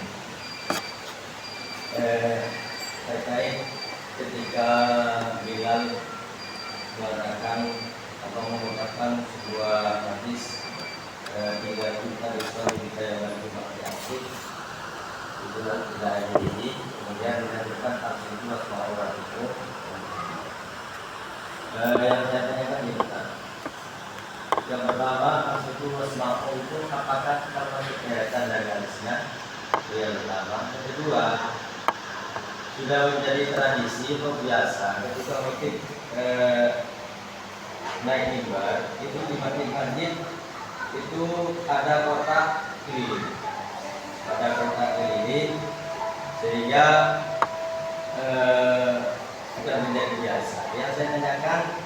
Terkait ketika Bilal mengatakan atau mengungkapkan sebuah hadis tiga kita Islam kita yang lagi pakai aktif itu tidak ada ini, kemudian dilanjutkan tafsir itu masalah orang itu yang saya tanyakan ini Ustaz. Yang pertama, tafsir itu masalah itu apakah termasuk deretan dan garisnya? Itu yang pertama. Yang kedua, sudah menjadi tradisi atau biasa ketika khotib naik mimbar itu di masjid itu ada kotak keliling, sehingga sudah menjadi biasa. Yang saya tanyakan,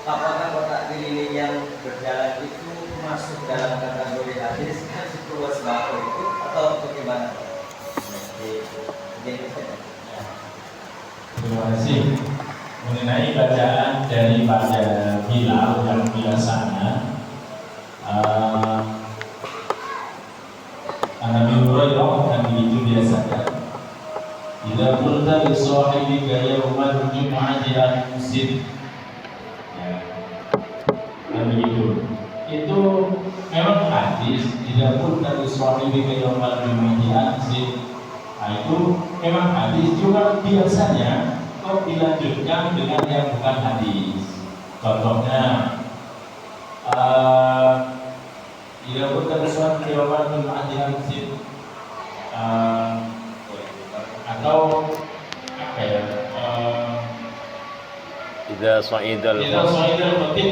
apakah kotak keliling yang berjalan itu masuk dalam kategori hadis itu wasbaqo itu atau bagaimana? Terima kasih. Mengenai bacaan daripada Bilal yang biasanya Nabi Hurairah yang begitu biasanya, "Idza qulta li sahibika yawmal jum'ati anzil." Ya. Dan begitu. Itu memang hadis, "Idza qulta li sahibika yawmal jum'ati anzil." Nah, itu memang hadis, juga biasanya kok dilanjutkan dengan yang bukan hadis. Contohnya, tidak berkesan jawaban mengadil sih, atau apa ya? Idza sa'idal khatib,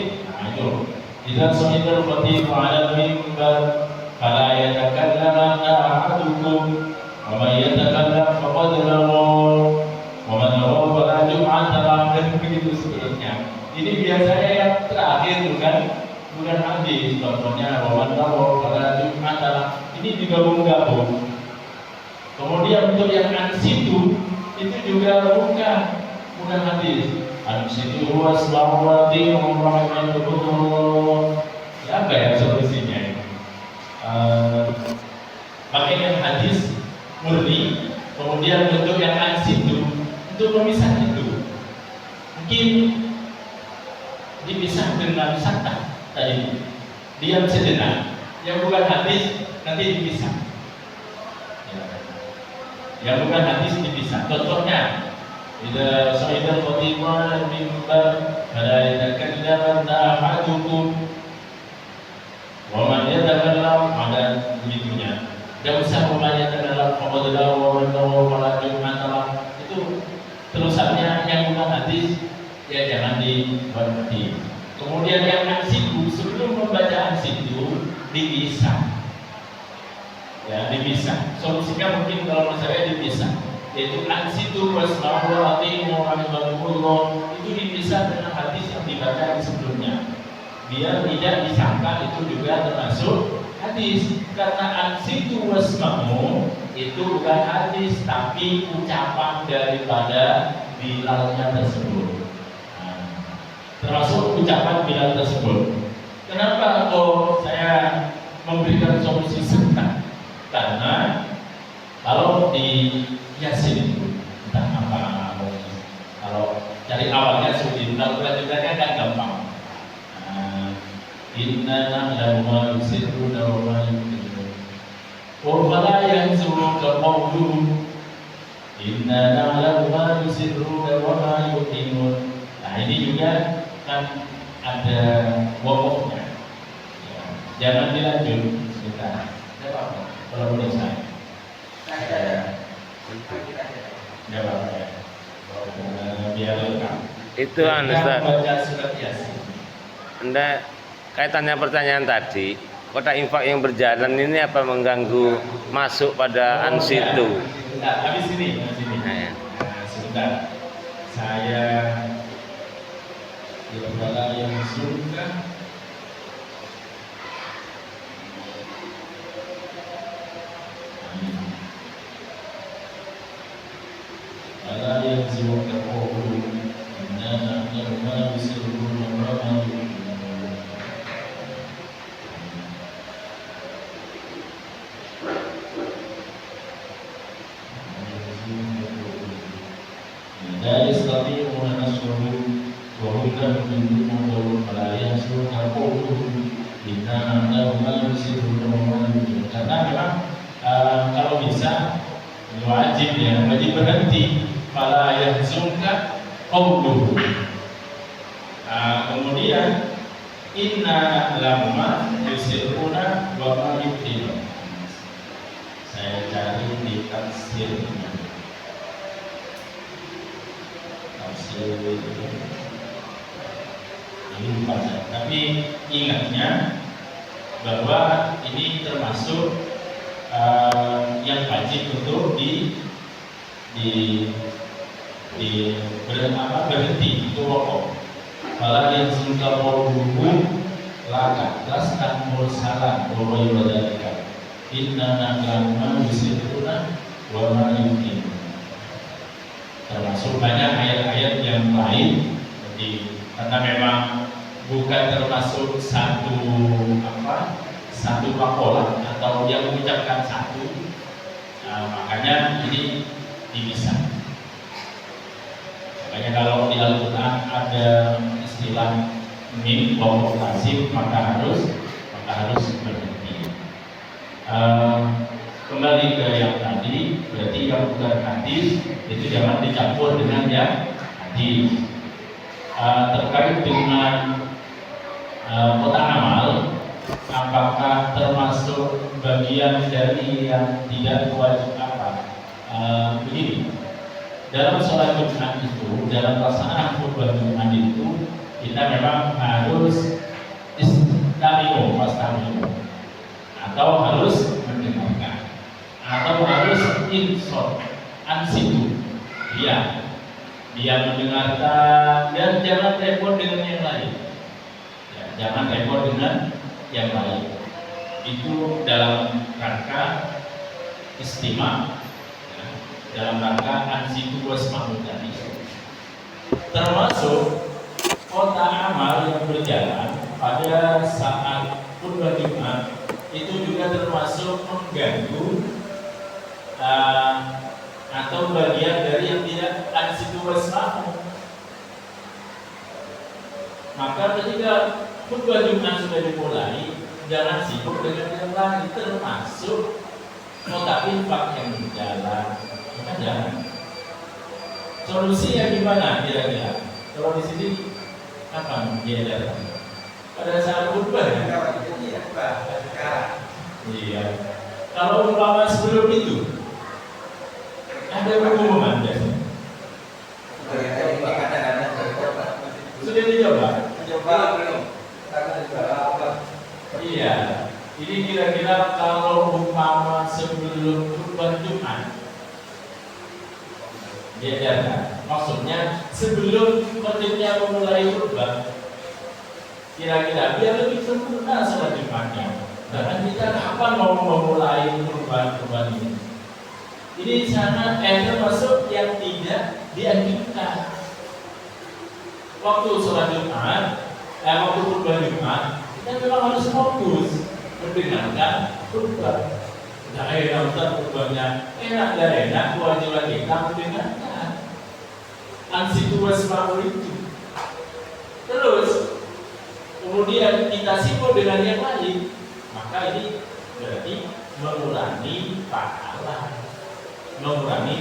idza sa'idal khatib 'ala al-minbar fala yatakallamanna ahadukum wa man yatakallam faqad lawa wa man lawa fala jum'ata lahu, dan begitu seterusnya. Ini biasanya yang terakhir bukan hadis. Contohnya wa man lawa fala jum'ata lahu, ini digabung-gabung. Kemudian untuk yang ansitu itu juga bukan hadis. Ansitu huwa salawati wa rahmatullahi. Ya, apa ya solusinya? Pakai yang hadis murni, kemudian untuk yang ansitu untuk memisah itu mungkin dipisah dengan sakta tadi, diam sejenak. Yang bukan hadis nanti dipisah. Yang bukan hadis dipisah. Contohnya, idza sa'idal khatibul minbar fala yatakallam ahadukum wa man yatakallam, ada begitunya. Enggak usah membayar dalam qadar wa fala jum'ata. Itu terusannya yang bukan hadis ya jangan diberhenti. Kemudian yang ansitu, sebelum membaca ansitu dipisah. Ya, dipisah. Solusinya mungkin kalau menurut saya dipisah. Yaitu ansitu wasma'u wa ati'u rahimakumullah, itu dipisah dengan hadis yang dibaca di sebelumnya. Biar tidak disangka itu juga termasuk hadis, karena ansitu wasma'u itu bukan hadis tapi ucapan daripada Bilalnya tersebut. Nah, termasuk ucapan Bilal tersebut. Kenapa kok saya memberikan solusi sebentar? Karena kalau di Yasin itu entah apa, kalau dari awalnya sulit, kalau belajarnya kan gampang. Inna na'lamu ma yusirruna wa ma yu'linun. Wa fala yahzunka qawluhum. Inna na'lamu ma yusirruna wa ma yu'linun. Nah, ini juga kan ada waqafnya. Ya, jangan dilanjut sebentar. Tidak apa-apa. Kalau boleh saya. Tidak apa-apa ya. Biar lengkap. Itu Ustaz. Baca surat Yasin. Anda kaitannya pertanyaan tadi, kota infak yang berjalan ini apa mengganggu masuk pada ansitu? Sebentar, habis ini. Nah, Sebentar. Saya Bila yang suka Ala yang suka qawlu inna na'lamu ma yusirruna wa ma yu'linun. La yastati'una nasrahum wa hum lahum jundun fala yahzunka qawluhum inna na'lamu ma yusirruna wa ma yu'linun. Karena memang kalau bisa wajib berhenti. Fala yahzunka qawluhum. Kemudian inna na'lamu ma yusirruna wa ma yu'linun. Saya cari di tafsirnya. Ini lupa saya. Tapi ingatnya bahwa ini termasuk yang wajib untuk berhenti itu rokok. Kalau yang sudah berhubung laka laskan mursalan wa ibadalika inna na'lamu yusirruna wa ma yu'linun. Termasuk banyak ayat-ayat yang lain. Jadi karena memang bukan termasuk satu pakola atau yang mengucapkan satu, makanya ini dipisah. Makanya kalau di Al-Quran ada istilah mim waqaf lazim, maka harus berhenti. Kembali ke yang tadi, berarti yang bukan hadis itu jangan dicampur dengan yang hadis. Terkait dengan kota amal, apakah termasuk bagian dari yang tidak wajib begini, dalam sholat Jumat itu, dalam pelaksanaan khutbah Jumat itu, kita memang harus istami'u atau harus mendengarkan, atau harus insot ansitu, dia mendengarkan dan jangan repot dengan yang lain. Ya, jangan repot dengan yang lain. Itu dalam rangka istima, ya, dalam rangka ansitu wasma'u tadi. Termasuk kota amal yang berjalan pada saat khutbah Jumat itu juga termasuk mengganggu atau bagian dari yang tidak ansitu wasma'u. Maka ketika khutbah Jumat sudah dimulai, jangan sibuk dengan yang lain, termasuk kota infak yang berjalan. Maka jangan. Solusinya gimana kira-kira? Kalau di sini apa dia datang? Pada saat khutbah ya? Iya. Kalau umpama sebelum itu ada pengumuman biasanya. sudah dicoba? Coba belum? Karena juga apa? Iya. Ini kira-kira kalau umpama sebelum khutbah Jumat diajarkan. Maksudnya sebelum khotibnya memulai khutbah, kira-kira biar lebih sempurna sholat Jumatnya. Bahkan kita kapan mau memulai kurban ini? Ini sangat termasuk yang tidak dianjurkan. Waktu sholat Jumat, waktu khutbah Jumat, kita memang harus fokus mendengarkan khutbah. Nah, enak Ustaz khutbahnya, enak dan enak, kewajiban kita mendengarkan. Ansitu wasma'u itu. Terus, kemudian kita sibuk dengan yang lain, maka ini berarti mengurangi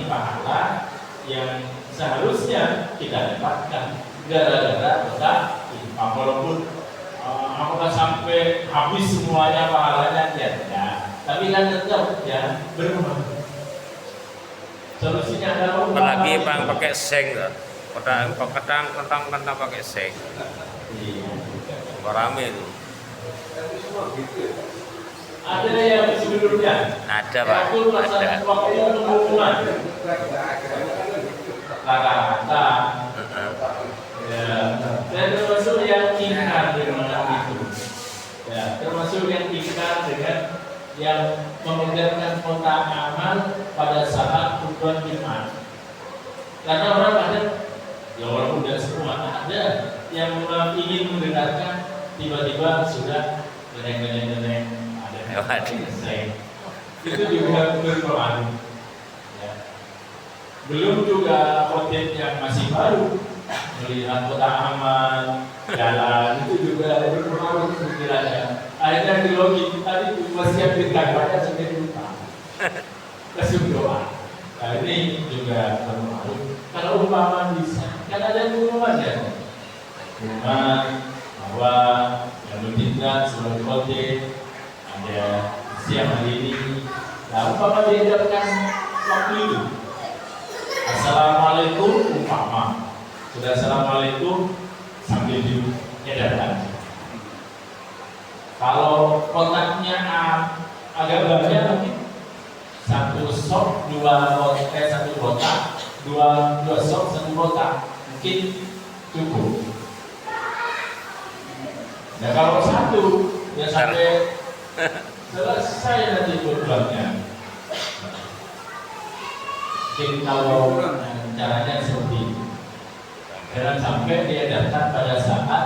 pahala yang seharusnya kita dapatkan gara-gara kita infak. Walaupun apakah sampai habis semuanya pahalanya tidak, tapi kan tetap ya berubah. Solusinya adalah apalagi bang pakai seng lah, kadang pakai seng, rame itu. Ada yang sebelumnya. Ada pak. Ada. Waktu pengumuman. Rata-rata. Ya. Dan termasuk yang ingkar dengan itu. Ya, termasuk yang ingkar dengan yang memegangkan kotak amal pada saat khutbah Jumat. Karena orang ada, ya walaupun tidak semua, ada yang memang ingin mendengarkan, tiba-tiba sudah gereng-gereng ada selesai. Itu juga berpengaruh. Ya. Belum juga khotib yang masih baru melihat kotak amal jalan, itu juga berpengaruh pikirannya. Akhirnya di logik tadi masih ambilkan banyak sampai lupa. Kasih doa. Nah ini juga berpengaruh. Kalau umpama bisa, kan ada pengumuman ya. Pengumuman bahwa yang bertindak sebagai khotib ada siang hari ini. Nah umpama diajarkan waktu itu. Assalamualaikum umpama. Sudah assalamualaikum sambil diedarkan. Kalau kotaknya agak banyak mungkin satu sok satu kotak, dua sok satu kotak mungkin cukup. Nah kalau satu ya sampai selesai nanti programnya. Mungkin kalau caranya seperti itu. Jangan sampai diadakan pada saat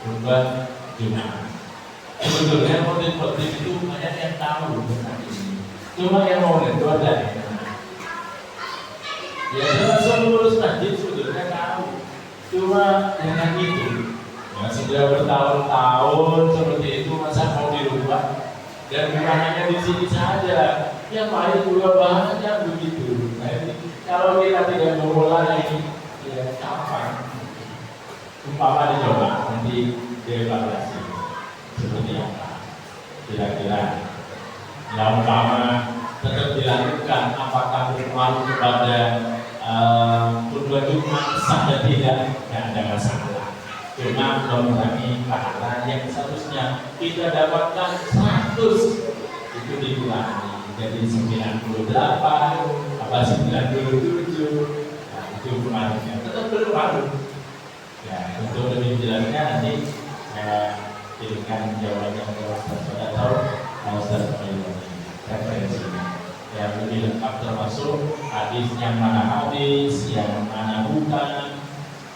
khutbah Jumat. Sebetulnya khotib itu banyak yang tahu tentang ini. Cuma yang mau itu ada. Ya termasuk pengurus masjid sebetulnya tahu. Cuma dengan itu, ya sudah bertahun-tahun seperti itu masa mau dirubah. Dan bukan hanya di sini saja, yang lain juga banyak begitu. Nah, kalau kita tidak memulai ya kapan? Umpama dicoba nanti dievaluasi seperti apa? Kira-kira yang umpama tetap dilakukan, apakah berpengaruh kepada khutbah Jumat sah dan tidak? Tidak ada masalah. Cuma mengurangi pahala yang seharusnya kita dapatkan 100 itu dikurangi jadi 98 apa 97. Itu pengaruhnya tetap berpengaruh. Ya, untuk lebih jelasnya nanti saya kirimkan jawabannya ke Ustaz atau Ustaz referensinya. Yang lebih lengkap termasuk hadis yang mana hadis, yang mana bukan.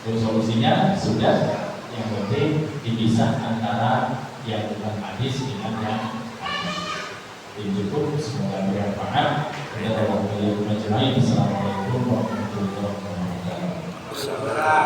Untuk solusinya sudah, yang penting dipisah antara yang bukan hadis dengan yang hadis. Ini cukup, semoga bermanfaat. Assalamualaikum warahmatullahi wabarakatuh.